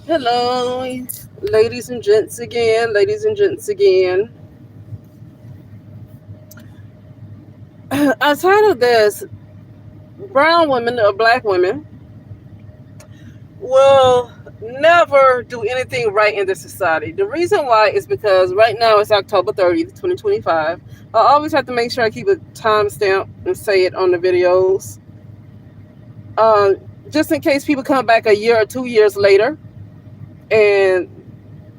Hello, ladies and gents again. Ladies and gents again. I titled this Brown Women or Black Women Will Never Do Anything Right in this society. The reason why is because right now it's October 30th, 2025. I always have to make sure I keep a timestamp and say it on the videos. Just in case people come back a year or 2 years later and,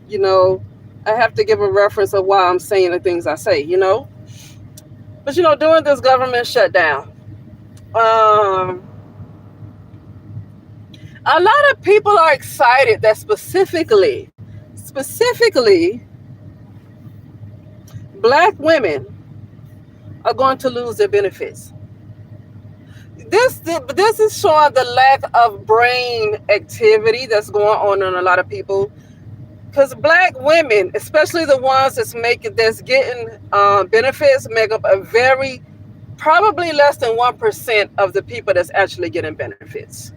you know, I have to give a reference of why I'm saying the things I say. But during this government shutdown, um, a lot of people are excited that specifically, black women are going to lose their benefits. This is showing the lack of brain activity that's going on in a lot of people. Because black women, especially the ones that's getting benefits, make up a very probably less than 1% of the people that's actually getting benefits.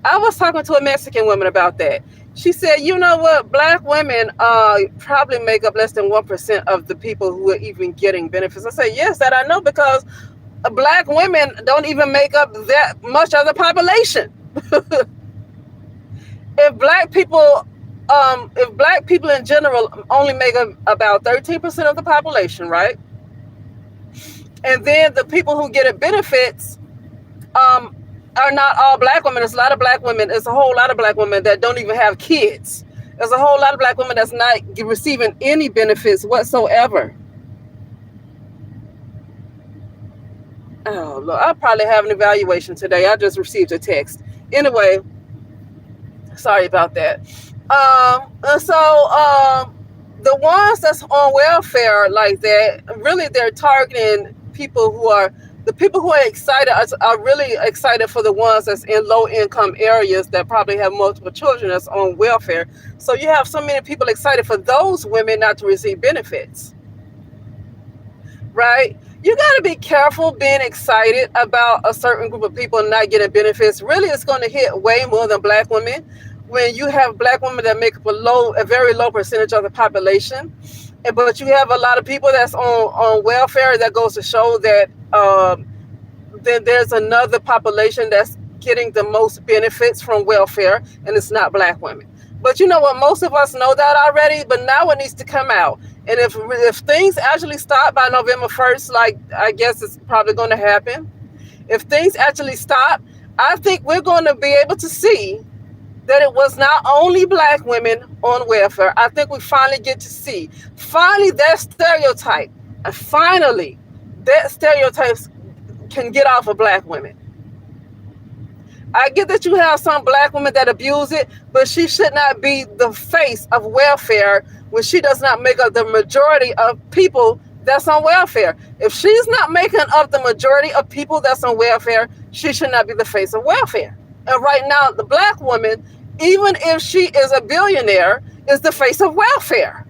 I was talking to a Mexican woman about that. She said, you know what, black women probably make up less than 1% of the people who are even getting benefits. I said, yes, that I know, because black women don't even make up that much of the population. if black people if black people in general only make up about 13% of the population, right? And then the people who get benefits um, are not all black women. There's a lot of black women. There's a whole lot of black women that don't even have kids. There's a whole lot of black women that's not receiving any benefits whatsoever. Oh, look, I'll probably have an evaluation today. I just received a text. Anyway, sorry about that. The ones that's on welfare like that, really, they're targeting people who are the people who are excited are really excited for the ones that's in low income areas that probably have multiple children that's on welfare. So you have so many people excited for those women not to receive benefits, right? You got to be careful being excited about a certain group of people not getting benefits. Really, it's going to hit way more than black women. When you have black women that make up a very low percentage of the population, but you have a lot of people that's on welfare, that goes to show that then there's another population that's getting the most benefits from welfare, and it's not black women. But you know what? Most of us know that already, but now it needs to come out. And if things actually stop by November 1st, like I guess it's probably going to happen, if things actually stop, I think we're going to be able to see that it was not only black women on welfare. I think we finally get to see, that stereotype, and finally that stereotypes can get off of black women. I get that you have some black women that abuse it, but she should not be the face of welfare when she does not make up the majority of people that's on welfare. If she's not making up the majority of people that's on welfare, she should not be the face of welfare. And right now, the black woman, even if she is a billionaire, is the face of welfare.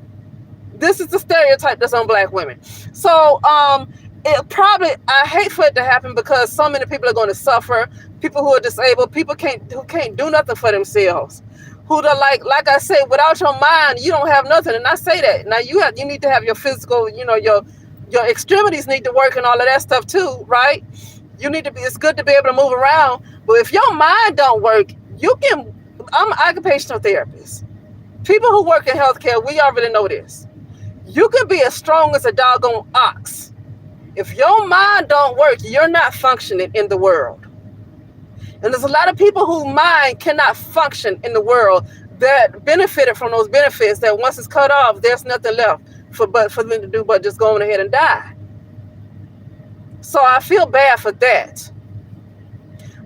This is the stereotype that's on black women. So I hate for it to happen, because so many people are going to suffer. People who are disabled, people who can't do nothing for themselves, who are like I say, without your mind, you don't have nothing. And I say that now, you need to have your physical, your extremities need to work and all of that stuff too, right? You need to be. It's good to be able to move around, but if your mind don't work, you can. I'm an occupational therapist. People who work in healthcare, we already know this. You can be as strong as a doggone ox. If your mind don't work, you're not functioning in the world. And there's a lot of people whose mind cannot function in the world that benefited from those benefits, that once it's cut off, there's nothing left for them to do but just go on ahead and die. So I feel bad for that.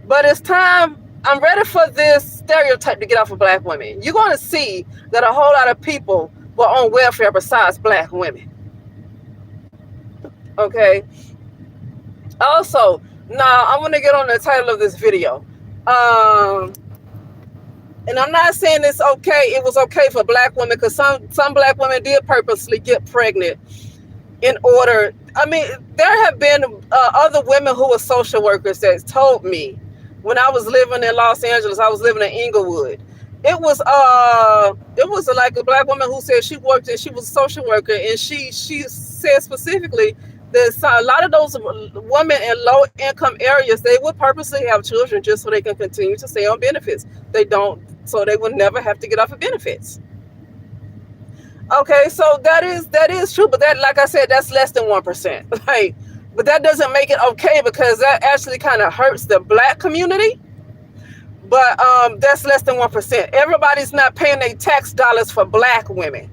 But it's time. I'm ready for this stereotype to get off of black women. You're going to see that a whole lot of people were on welfare besides black women. Okay. Also, now I'm going to get on the title of this video. And I'm not saying it's okay. It was okay for black women, because some black women did purposely get pregnant in order. I mean, there have been other women who were social workers that told me, when I was living in Los Angeles, I was living in Inglewood, It was like a black woman who said she worked and she was a social worker, and she said specifically that a lot of those women in low income areas, they would purposely have children just so they can continue to stay on benefits. They don't, so they would never have to get off of benefits. Okay, so that is true, but that, like I said, that's less than 1%. Like, but that doesn't make it okay, because that actually kind of hurts the black community. But that's less than 1%. Everybody's not paying their tax dollars for black women.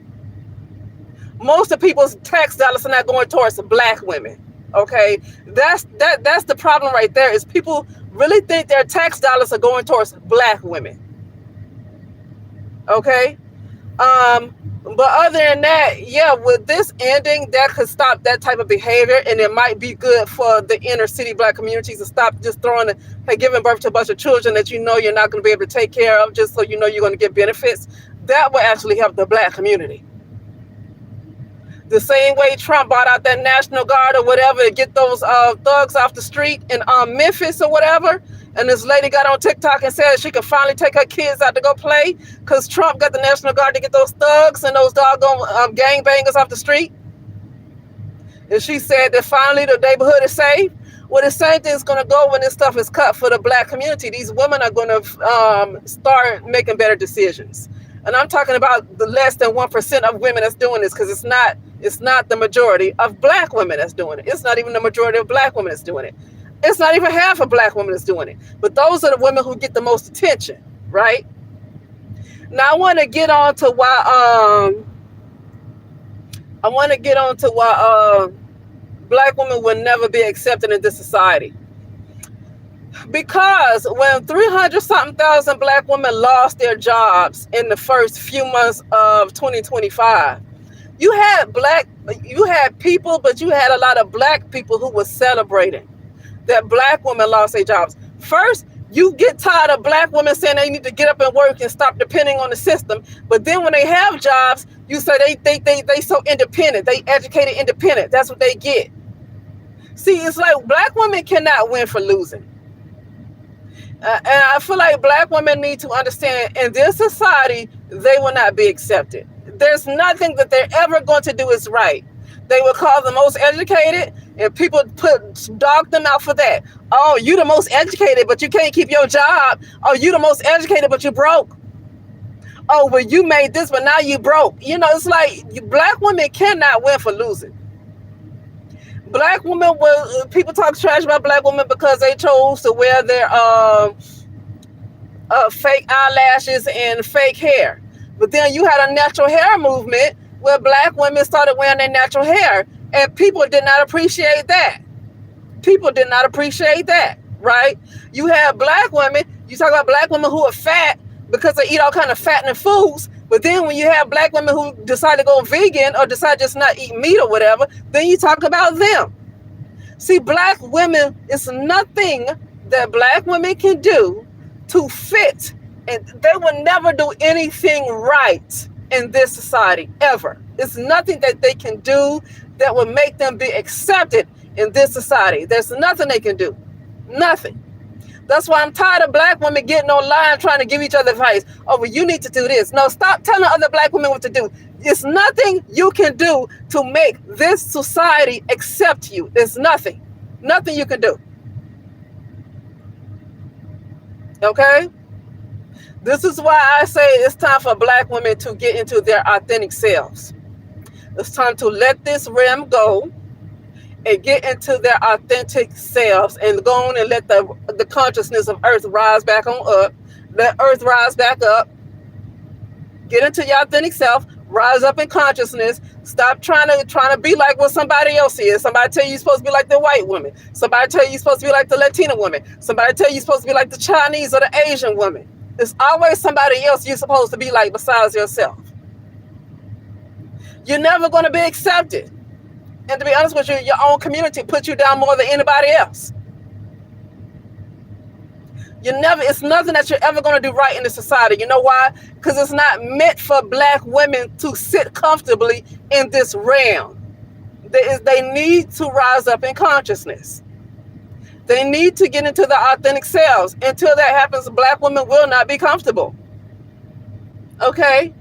Most of people's tax dollars are not going towards black women. Okay, that's the problem right there. Is people really think their tax dollars are going towards black women. Okay. Um, but other than that, yeah, with this ending, that could stop that type of behavior, and it might be good for the inner city black communities to stop just giving birth to a bunch of children that you know you're not going to be able to take care of, just so you know you're going to get benefits. That will actually help the black community. The same way Trump bought out that National Guard or whatever to get those thugs off the street in Memphis or whatever. And this lady got on TikTok and said she could finally take her kids out to go play because Trump got the National Guard to get those thugs and those doggone gangbangers off the street. And she said that finally the neighborhood is safe. Well, the same thing is going to go when this stuff is cut for the black community. These women are going to start making better decisions. And I'm talking about the less than 1% of women that's doing this, because it's not the majority of black women that's doing it. It's not even the majority of black women that's doing it. It's not even half of black women that's doing it. But those are the women who get the most attention, right? Now I want to get on to why black women will never be accepted in this society. Because when 300 something thousand black women lost their jobs in the first few months of 2025, you had people, but you had a lot of black people who were celebrating that black women lost their jobs. First, you get tired of black women saying they need to get up and work and stop depending on the system. But then when they have jobs, you say they so independent, they educated independent. That's what they get. See, it's like black women cannot win for losing. And I feel like black women need to understand in this society, they will not be accepted. There's nothing that they're ever going to do is right. They will call the most educated, and people dog them out for that. Oh, you the most educated, but you can't keep your job. Oh, you the most educated, but you broke. Oh, well, you made this, but now you broke. You know, it's like black women cannot win for losing. Black women people talk trash about black women because they chose to wear their fake eyelashes and fake hair. But then you had a natural hair movement where black women started wearing their natural hair, and people did not appreciate that. People did not appreciate that, right? You have black women, you talk about black women who are fat because they eat all kind of fattening foods. But then when you have black women who decide to go vegan or decide just not eat meat or whatever, then you talk about them. See, black women, it's nothing that black women can do to fit. And they will never do anything right in this society, ever. It's nothing that they can do that will make them be accepted in this society. There's nothing they can do. Nothing. That's why I'm tired of black women getting online trying to give each other advice. Oh, well, you need to do this. No, stop telling other black women what to do. It's nothing you can do to make this society accept you. There's nothing. Nothing you can do. Okay? This is why I say it's time for black women to get into their authentic selves. It's time to let this realm go and get into their authentic selves and go on and let the consciousness of earth rise back on up. Let earth rise back up. Get into your authentic self, rise up in consciousness. Stop trying to be like what somebody else is. Somebody tell you you're supposed to be like the white woman. Somebody tell you you're supposed to be like the Latina woman. Somebody tell you you're supposed to be like the Chinese or the Asian woman. There's always somebody else you're supposed to be like besides yourself. You're never going to be accepted. And to be honest with you, your own community puts you down more than anybody else. It's nothing that you're ever going to do right in the society. You know why? Because it's not meant for black women to sit comfortably in this realm. They need to rise up in consciousness. They need to get into their authentic selves. Until that happens, black women will not be comfortable. Okay.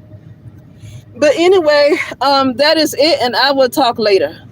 But anyway, that is it, and I will talk later.